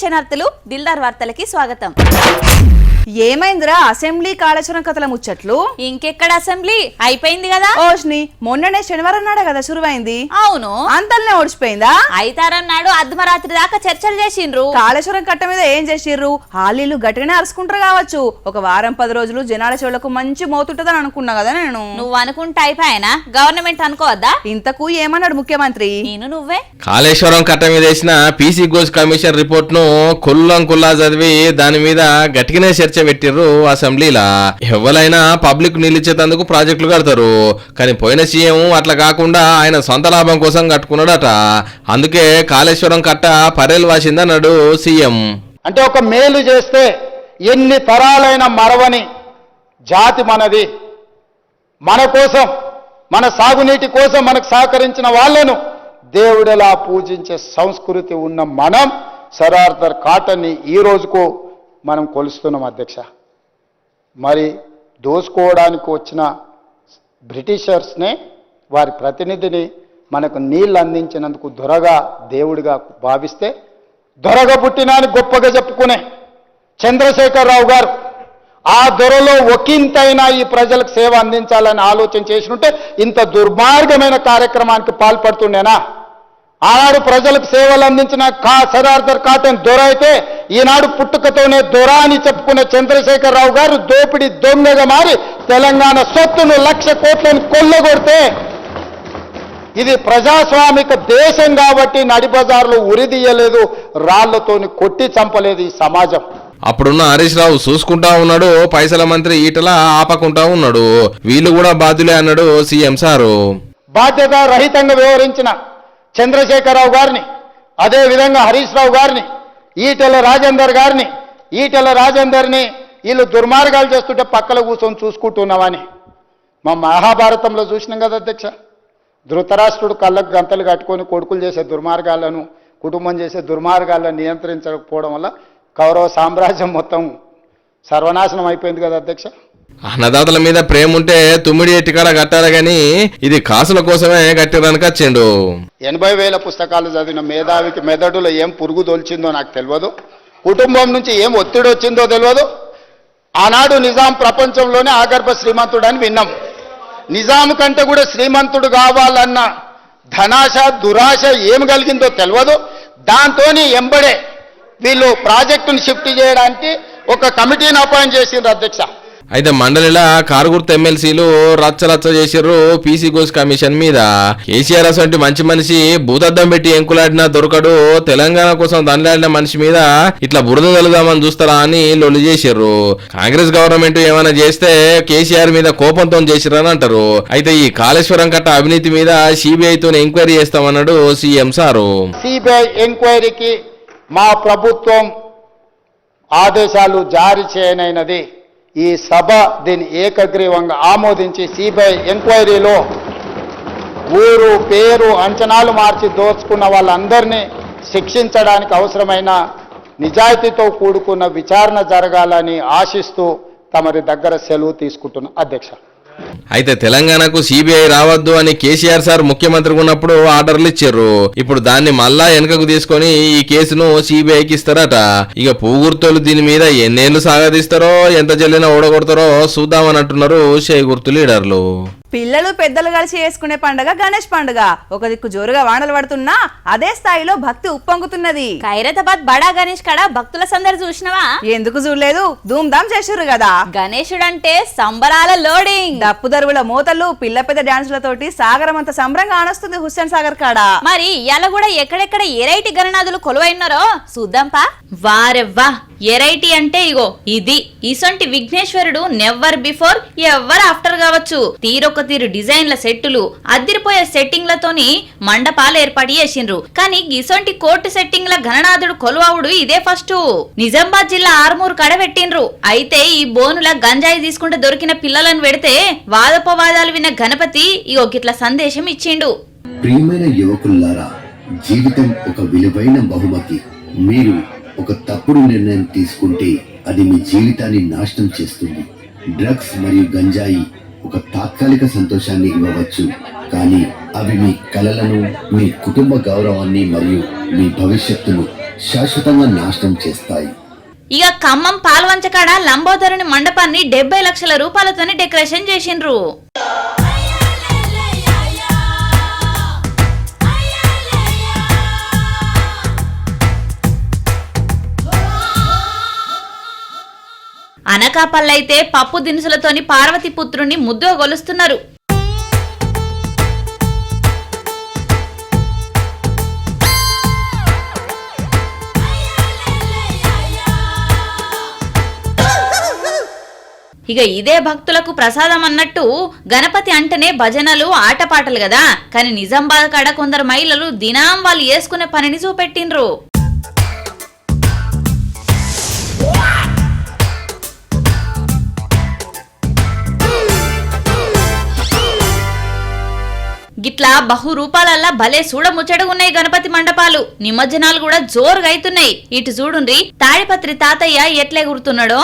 శనార్థులు దిల్దార్ వార్తలకి స్వాగతం. ఏమైందిరా అసెంబ్లీ కాళేశ్వరం కథల ముచ్చట్లు? ఇంకెక్కడ అసెంబ్లీ అయిపోయింది కదా. ఓష్ని మొన్ననే శనివారం నాడే కదా శురువైంది. అవును, అంతల్నే ఓడిచిపోయిందా? అయితారం నాడు అర్ధమరాత్రి దాకా చర్చలు చేసిండ్రు. కాళేశ్వరం కట్ట మీద ఏం చేసిర్రు? హాలీలు గట్టిగానే అరుచుకుంటారు కావచ్చు. ఒక వారం 10 రోజులు జనాల చెవులకు మంచి మోతుంటదని అనుకున్నా కదా నేను. నువ్వు అనుకుంటే అయిపోయానా? గవర్నమెంట్ అనుకోవద్దా? ఇంతకు ఏమన్నాడు ముఖ్యమంత్రి? నేను నువ్వే కాళేశ్వరం కట్ట మీద వేసిన పీసీ ఘోష్ కమిషన్ రిపోర్ట్ ను కుల్లా చదివి దాని మీద గట్టిగానే చర్చ పెట్టిర్రు అసెంబ్లీలా. ఎవరైనా పబ్లిక్ నిలిచేందుకు ప్రాజెక్టులు కడతారు, కానీ పోయిన సీఎం అట్లా కాకుండా ఆయన సొంత లాభం కోసం కట్టుకున్నాడట. అందుకే కాళేశ్వరం కట్ట పరేలు వాసిందన్నాడు సీఎం. అంటే ఒక మేలు చేస్తే ఎన్ని తరాలైన మరవని జాతి మనది. మన కోసం, మన సాగునీటి కోసం మనకు సహకరించిన వాళ్ళను దేవుడిలా పూజించే సంస్కృతి ఉన్న మనం సర్ ఆర్థర్ కాటన్ని ఈ రోజుకు మనం కొలుస్తున్నాం అధ్యక్ష. మరి దోసుకోవడానికి వచ్చిన బ్రిటిషర్స్నే, వారి ప్రతినిధిని మనకు నీళ్ళు అందించినందుకు దొరగా దేవుడిగా భావిస్తే, దొరగా పుట్టినాని గొప్పగా చెప్పుకునే చంద్రశేఖరరావు గారు ఆ దొరలో ఒకంతైనా ఈ ప్రజలకు సేవ అందించాలని ఆలోచన చేసినట్టే ఇంత దుర్మార్గమైన కార్యక్రమానికి పాల్పడుతుండేనా? ఆనాడు ప్రజలకు సేవలు అందించిన సర్ ఆర్థర్ కాటన్ దొర అయితే, ఈనాడు పుట్టుకతోనే దొర అని చెప్పుకున్న చంద్రశేఖరరావు గారు దోపిడీ దొంగగా మారి తెలంగాణ సొత్తును 1,00,000 కోట్లను కొల్లగొడితే, ఇది ప్రజాస్వామిక దేశం కాబట్టి నడిబజార్లు ఉరిదీయలేదు, రాళ్లతోని కొట్టి చంపలేదు ఈ సమాజం. అప్పుడున్న హరీష్ రావు చూసుకుంటా ఉన్నాడు, పైసల మంత్రి ఈటల ఆపకుంటా ఉన్నాడు. వీళ్ళు కూడా బాధ్యులే అన్నాడు సీఎం సారు. బాధ్యత రహితంగా వ్యవహరించిన చంద్రశేఖరరావు గారిని, అదేవిధంగా హరీష్ రావు గారిని, ఈటెల రాజేందర్ని వీళ్ళు దుర్మార్గాలు చేస్తుంటే పక్కన కూర్చొని చూసుకుంటున్నామని మా మహాభారతంలో చూసినాం కదా అధ్యక్ష. ధృతరాష్ట్రుడు కళ్ళకు గంతలు కట్టుకొని కొడుకులు చేసే దుర్మార్గాలను, కుటుంబం చేసే దుర్మార్గాలను నియంత్రించకపోవడం వల్ల కౌరవ సామ్రాజ్యం మొత్తం సర్వనాశనం అయిపోయింది కదా అధ్యక్ష. అన్నదాతల మీద ప్రేమ ఉంటే తుమ్మిడి ఎట్టికాడ కట్టాలి గాని ఇది కాసుల కోసమే కట్టిరనికి వచ్చిండు. 80,000 పుస్తకాలు చదివిన మేధావికి మెదడులో ఏం పురుగు తోల్చిందో నాకు తెలియదు, కుటుంబం నుంచి ఏం ఒత్తిడి వచ్చిందో తెలియదు. ఆనాడు నిజాం ప్రపంచంలోనే ఆగర్భ శ్రీమంతుడు అని విన్నాం. నిజాం కంటే కూడా శ్రీమంతుడు కావాలన్న ధనాశ దురాశ ఏం కలిగిందో తెలియదు. దాంతో ఎంబడే వీళ్ళు ప్రాజెక్టును షిఫ్ట్ చేయడానికి ఒక కమిటీని అపాయింట్ చేసిండ్రు అధ్యక్ష. అయితే మండలిలో కారుగుర్త ఎమ్మెల్సీలు రచ్చ చేసిర్రు పీసీ ఘోష్ కమిషన్ మీద. కేసీఆర్ అసంటి మంచి మనిషి భూతద్దం పెట్టి ఎంకులాడినా దొరకడు, తెలంగాణ కోసం దండలాడిన మనిషి మీద ఇట్లా బురద తలుదామని చూస్తారా అని లొల్లి చేసిర్రు. కాంగ్రెస్ గవర్నమెంట్ ఏమైనా చేస్తే కేసీఆర్ మీద కోపంతో చేసిరని అంటారు. అయితే ఈ కాళేశ్వరం కట్ట అవినీతి మీద సిబిఐతో ఎంక్వైరీ చేస్తామన్నాడు సీఎం సారు. సిబిఐ ఎంక్వైరీకి మా ప్రభుత్వం ఆదేశాలు జారీ చేయనైనది. ఈ సభ దీన్ని ఏకగ్రీవంగా ఆమోదించి సిబిఐ ఎంక్వైరీలో ఊరు పేరు అంచనాలు మార్చి దోచుకున్న వాళ్ళందరినీ శిక్షించడానికి అవసరమైన నిజాయితీతో కూడుకున్న విచారణ జరగాలని ఆశిస్తూ తమరి దగ్గర సెలవు తీసుకుంటున్న అధ్యక్ష. అయితే తెలంగాణకు సిబిఐ రావద్దు అని కేసీఆర్ సార్ ముఖ్యమంత్రిగా ఉన్నప్పుడు ఆర్డర్లు ఇచ్చారు. ఇప్పుడు దాన్ని మళ్ళా వెనకకు తీసుకొని ఈ కేసును సిబిఐకి ఇస్తారట. ఇక పూగుర్తులు దీని మీద ఎన్నేళ్లు సాగదీస్తారో, ఎంత జల్లినా ఓడగొడతారో చూద్దామని అంటున్నారు షేగుర్తు లీడర్లు. పిల్లలు పెద్దలు కలిసి చేసుకునే పండుగ గణేష్ పండుగ. ఒక దిక్కు జోరుగా వానలు పడుతున్నా అదే స్థాయిలో భక్తి ఉప్పొంగుతున్నది. ఖైరతాబాద్ బడా గణేష్ కాడ భక్తుల సందడి చూసినవా? ఎందుకు చూడలేదు, ధూమ్ ధామ్ చేసిర్రు కదా. గణేశుడంటే సంబరాల లోడింగ్, దప్పు దరువుల మోతలు, పిల్ల పెద్ద డాన్సులతోటి సాగరం అంత సంబరంగా ఆనొస్తుంది హుస్సేన్ సాగర్ కాడ. మరి ఇయాల కూడా ఎక్కడెక్కడ ఎరైటీ గణనాథులు కొలువైనారో చూద్దాంపా. వారెవ్వా, ఎరైటీ అంటే ఇగో ఇది. ఇసొంటి విఘ్నేశ్వరుడు నెవర్ బిఫోర్ ఎవర్ ఆఫ్టర్ కావచ్చు. తీరొక తీరు డిజైన్ల సెట్టులు, అదిరిపోయే సెట్టింగ్లతోని మండపాలు ఏర్పాటు చేసిండ్రు. కానీ ఇసొంటి కోర్టు సెట్టింగ్ల గణనాథుడు కొలువావుడు ఇదే ఫస్ట్. నిజామాబాద్ జిల్లా ఆర్మూరు కడ పెట్టిండ్రు. అయితే ఈ బోనుల గంజాయి తీసుకుంటే దొరికిన పిల్లలను పెడితే వాదోపవాదాలు విన్న గణపతి ఇగో గిట్ల సందేశం ఇచ్చిండు. ప్రియమైన యువకులారా, జీవితం ఒక విలువైన బహుమతి. మీరు ఒక తప్పుడు నిర్ణయం తీసుకుంటే అది మీ జీవితాన్ని నాశనం చేస్తుంది. డ్రగ్స్ మరియు గంజాయి ఒక తాత్కాలిక సంతోషాన్ని ఇవ్వవచ్చు, కానీ అవి మీ కలలను, మీ కుటుంబ గౌరవాన్ని మరియు మీ భవిష్యత్తును శాశ్వతంగా నాశనం చేస్తాయి. ఇక ఖమ్మం పాల్వంచకాడ లంబోదరుని మండపాన్ని 70 లక్షల రూపాయలతోని డెకరేషన్ చేసిండ్రు. అనకాపల్లైతే పప్పు దినుసులతోని పార్వతి పుత్రుని ముద్దుగా గొలుస్తున్నారు. ఇక ఇదే భక్తులకు ప్రసాదం అన్నట్టు గణపతి అంటేనే భజనలు ఆటపాటలు కదా, కానీ నిజామాబాద్ కాడ కొందరు మహిళలు దినం వాళ్ళు వేసుకునే పనిని చూపెట్టిండ్రు. గిట్లా బహు రూపాలల్లా భలే చూడముచ్చటగున్నాయి గణపతి మండపాలు. నిమజ్జనాలు కూడా జోరుగా అవుతున్నాయి. ఇటు చూడుండ్రి తాడిపత్రి తాతయ్య ఎట్లే గుర్తున్నాడో.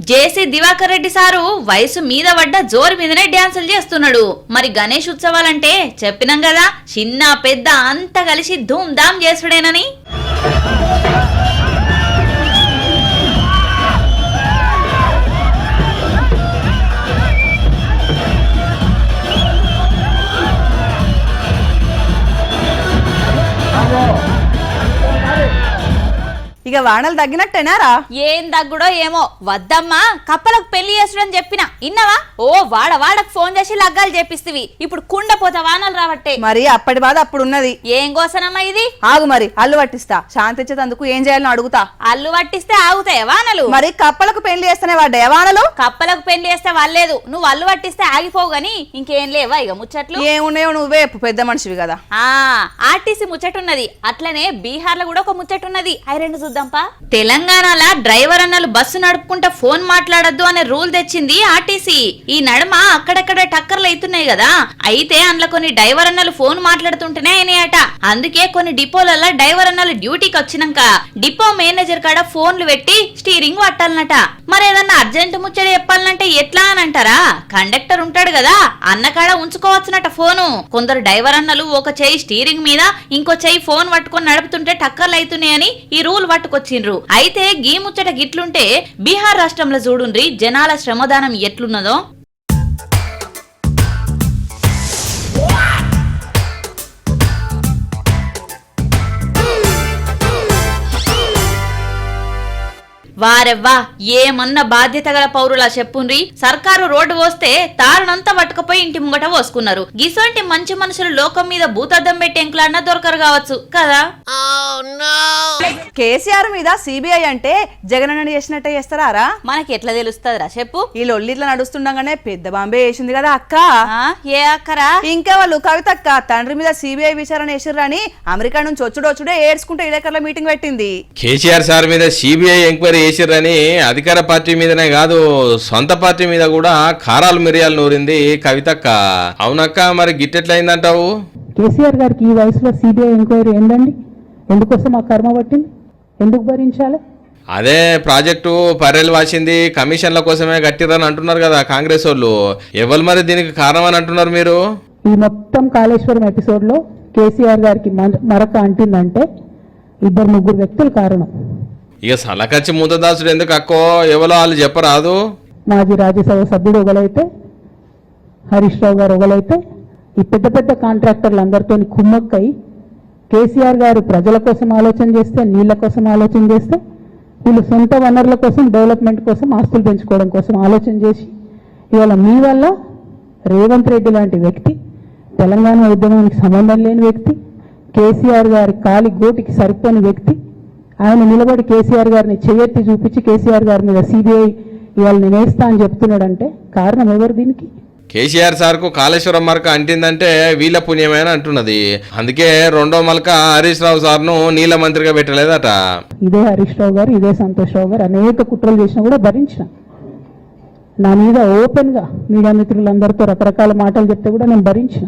జేసీ దివాకర్ రెడ్డి సారు వయసు మీద పడ్డ జోరు మీదనే డ్యాన్సులు చేస్తున్నాడు. మరి గణేష్ ఉత్సవాలంటే చెప్పినాం కదా, చిన్న పెద్ద అంతా కలిసి ధూమ్ ధామ్ చేసుడేనని. ఇక వానలు తగ్గినట్టేనారా? ఏం తగ్గుడో ఏమో. వద్దమ్మా కప్పలకు పెళ్లి చేసుడని చెప్పిన ఇన్నవా? ఓ వాడకు ఫోన్ చేసి లగ్గాలు చేపిస్తీవి, ఇప్పుడు కుండపోత వానలు రావట్టే. మరి అప్పటి బాధ అప్పుడు ఉన్నది. ఏం కోసనమ్మా ఇది? ఆగు మరి అల్లు పట్టిస్తా. శాంతి ఇచ్చేందుకు ఏం చేయాలని అడుగుతా. అల్లు పట్టిస్తే ఆగుతాయి వానలు. మరి కప్పలకు పెళ్లి చేస్తేనే వాడే వానలు. కప్పలకు పెళ్లి చేస్తే వాళ్ళలేదు, నువ్వు అల్లు పట్టిస్తే ఆగిపోవు గాని ఇంకేం లేవా ఇక ముచ్చట్లు? ఏమున్నాయో నువ్వే పెద్ద మనిషివి కదా. ఆర్టీసీ ముచ్చటున్నది, అట్లనే బీహార్ లో కూడా ఒక ముచ్చటున్నది. అవి రెండు చూద్దాంపా. తెలంగాణలో డ్రైవర్ అన్నలు బస్సు నడుపుకుంటా ఫోన్ మాట్లాడొద్దు అనే రూల్ తెచ్చింది ఆర్టీసీ. ఈ నడుమ అక్కడక్కడ టక్కర్లు అవుతున్నాయి కదా, అయితే అందులో కొన్ని డ్రైవర్ అన్నలు ఫోన్ మాట్లాడుతుంటేనే అయినాయట. అందుకే కొన్ని డిపోలలో డ్రైవర్ అన్నలు డ్యూటీకి వచ్చినాక డిపో మేనేజర్ కాడ ఫోన్లు పెట్టి స్టీరింగ్ పట్టాలన్నట. మరి ఏదన్నా అర్జెంట్ ముచ్చట చెప్పాలంటే ఎట్లా అని అంటారా? కండక్టర్ ఉంటాడు కదా, అన్న కాడ ఉంచుకోవచ్చునట ఫోను. కొందరు డ్రైవర్ అన్నలు ఒక చెయ్యి స్టీరింగ్ మీద ఇంకో చెయ్యి ఫోన్ పట్టుకొని నడుపుతుంటే టక్కర్లు అవుతున్నాయని ఈ రూల్ పట్టుకొచ్చిండ్రు. అయితే గీ ముచ్చట గిట్లుంటే బీహార్ రాష్ట్రంలో చూడుండ్రి జనాల శ్రమదానం ఎట్లున్నదో. వారెవ్వా ఏమన్నా బాధ్యత గల పౌరులా చెప్పుండ్రి. సర్కారు రోడ్డు పోస్తే తారునంతా పట్టుకపోయి ఇంటి ముంగట పోసుకున్నారు. గిసోంటి మంచి మనుషులు లోకం మీద భూతద్దం పెట్టి ఎంకులాడినా దొరకరు కావచ్చు కదా. కేసీఆర్ మీద సిబిఐ అంటే జగన్ అన్న చేసినట్టే చేస్తారా? మనకి ఎట్లా తెలుస్తుందిరా చెప్పు. ఈ లొల్లిట్లా నడుస్తుండగానే పెద్ద బాంబే వేసింది కదా అక్క. ఏ అక్కరా? ఇంకా వాళ్ళు కవితక్క తండ్రి మీద సిబిఐ విచారణ వేసిర్రని అమెరికా నుంచి వచ్చుడొచ్చుడే ఏడ్చుకుంటే ఇడకర్ల మీటింగ్ పెట్టింది. కేసీఆర్ సార్ మీద సిబిఐ ఎంక్వైరీ చేసిర్రని అధికార పార్టీ మీదనే కాదు సొంత పార్టీ మీద కూడా కారాలు మిరియాలు నూరింది కవితక్క. అవునక్క, మరి గిట్టెట్లయిందంటావు? కేసీఆర్ గారికి ఈ వయసులో సిబిఐ ఎంక్వైరీ ఏందండి? ఎందుకోసం ఆ కర్మ పట్టింది? ఎందుకు భరించాలి? అదే ప్రాజెక్టు పర్రెలు వాసింది కమిషన్ల కోసమే కట్టిరని అంటున్నారు కదా కాంగ్రెస్ వాళ్ళు. ఎవరు మరి దీనికి కారణం అని అంటున్నారు మీరు? ఈ మొత్తం కాళేశ్వరం ఎపిసోడ్లో కేసీఆర్ గారికి మరక అంటిందంటే 2-3 వ్యక్తులు కారణం. ఇక సలకచ్చి ముందదాసుడు ఎందుకు అక్కో, ఎవరో వాళ్ళు చెప్పరాదు. మాజీ రాజ్యసభ సభ్యుడు ఒకలైతే, హరీష్ రావు గారు ఒకలైతే, ఈ పెద్ద పెద్ద కాంట్రాక్టర్లు అందరితో కుమ్మక్కై కేసీఆర్ గారు ప్రజల కోసం ఆలోచన చేస్తే, నీళ్ల కోసం ఆలోచన చేస్తే, వీళ్ళు సొంత వనరుల కోసం, డెవలప్మెంట్ కోసం, ఆస్తులు పెంచుకోవడం కోసం ఆలోచన చేసి ఇవాళ మీ వల్ల రేవంత్ రెడ్డి లాంటి వ్యక్తి, తెలంగాణ ఉద్యమానికి సంబంధం లేని వ్యక్తి, కేసీఆర్ గారి కాలి గోటికి సరిపోని వ్యక్తి, ఆయన నిలబడి కేసీఆర్ గారిని చెయ్యెత్తి చూపించి కేసీఆర్ గారి మీద సిబిఐ ఇవాళ నేను వేస్తా అని చెప్తున్నాడంటే కారణం ఎవరు దీనికి? కేసీఆర్ సార్ కు కాళేశ్వరం మరక అంటిందంటే వీళ్ళ పుణ్యమే అని అంటున్నది. అందుకే రెండో మలక హరీష్ రావు సార్ను నీళ్ళ మంత్రిగా పెట్టలేదట. ఇదే హరీష్ రావు గారు, ఇదే సంతోష్ రావు గారు అనేక కుట్రలు చేసినా కూడా భరించిన. నా మీద ఓపెన్గా మీడియా మిత్రులందరితో రకరకాల మాటలు చెప్తే కూడా నేను భరించిన.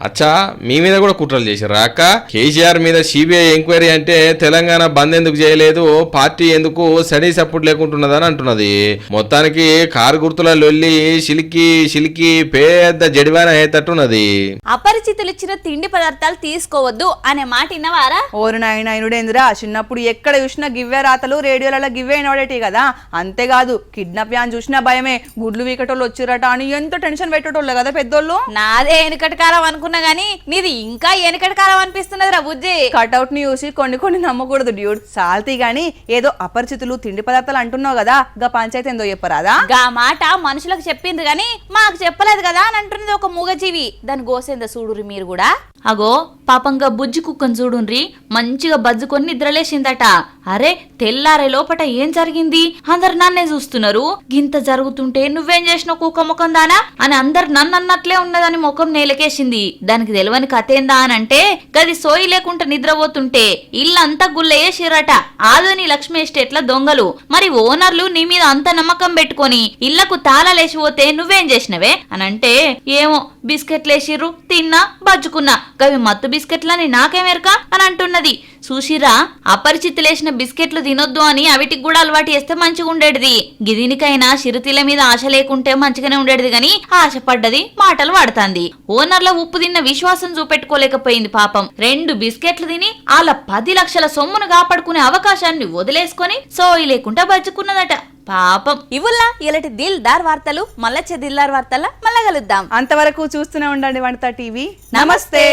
అచ్చా, మీ మీద కూడా కుట్రలు చేశారు అక్క. కేసీఆర్ మీద సిబిఐ ఎంక్వైరీ అంటే తెలంగాణ బంద్ ఎందుకు చేయలేదు, పార్టీ ఎందుకు స్టడీ సపోర్ట్ లేకుంటున్నదని అంటున్నది. మొత్తానికి కారు గుర్తుల లొల్లి సిలికి పెద్ద జడివాన అయ్యేటట్టున్నది. అపరిచితులు ఇచ్చిన తిండి పదార్థాలు తీసుకోవద్దు అనే మాట విన్నవారా? ఓరు నాయనుడేందిరా, చిన్నప్పుడు ఎక్కడ చూసినా గివ్వే రాతలు రేడియోలలో గివ్వే వినబడేటి కదా. అంతేకాదు కిడ్నాప్ యాన్ చూసినా భయమే, గుడ్లు వీకటోళ్ళు వచ్చిరట అని ఎంత టెన్షన్ పెట్టేటోళ్ళు కదా పెద్దోళ్ళు. నాదే వెనుకటకాలం అనుకున్నా గానీ నీది ఇంకా వెనుకటకాలం అనిపిస్తున్నది రా బుజ్జి. కట్అవుట్ ని చూసి కొన్ని నమ్మకూడదు డ్యూడ్. సాల్తీ గాని ఏదో అపరిచితులు తిండి పదార్థాలు అంటున్నావు కదా, గా పంచాయతీ ఏందో చెప్పరాదా? గా మాట మనుషులకు చెప్పింది గాని మాకు చెప్పలేదు కదా అని అంటున్నది ఒక మూగజీవి. దాని గోసేంద చూడురి మీరు కూడా. అగో పాపంగా బుజ్జి కుక్కను చూడుండ్రి, మంచిగా బజ్జుకొని నిద్రలేసిందట. అరే తెల్లారే లోపట ఏం జరిగింది, అందరు నన్నే చూస్తున్నారు. గింత జరుగుతుంటే నువ్వేం చేసినావు కుక్క ముఖం దానా అని అందరు నన్ను అన్నట్లే ఉన్నదని ముఖం నేలకేసింది. దానికి తెలియని కథేందా అని అంటే గది సోయి లేకుండా నిద్రపోతుంటే ఇల్లంతా గుల్లయ్యేసిరట ఆదోని లక్ష్మీ ఎస్టేట్ల దొంగలు. మరి ఓనర్లు నీ మీద అంత నమ్మకం పెట్టుకొని ఇళ్లకు తాళాలేసిపోతే నువ్వేం చేసినవే అని అంటే, ఏమో బిస్కెట్లేసిర్రు, తిన్నా బజ్జుకున్నా, గవి మత్తు బిస్కెట్లని నాకేమెరక అని అంటున్నది. చూసిరా, అపరిచితులేసిన బిస్కెట్లు తినొద్దు అని అవిటికి కూడా అలవాటు చేస్తే మంచిగా ఉండేది. గిదినికైనా చిరుతిల మీద ఆశ లేకుంటే మంచిగానే ఉండేది గాని ఆశపడ్డది మాటలు వాడుతాంది. ఓనర్ల ఉప్పు తిన్న విశ్వాసం చూపెట్టుకోలేకపోయింది పాపం. 2 బిస్కెట్లు తిని అలా 10 లక్షల సొమ్మును కాపాడుకునే అవకాశాన్ని వదిలేసుకొని సోయి లేకుండా బజ్జుకున్నదట పాపం. ఇవుల్లా ఇలాంటి దిల్దార్ వార్తలు మళ్ళొచ్చే దిల్దార్ వార్తల మళ్ళా కలుద్దాం. అంతవరకు చూస్తూనే ఉండండి వనితా టీవీ. నమస్తే.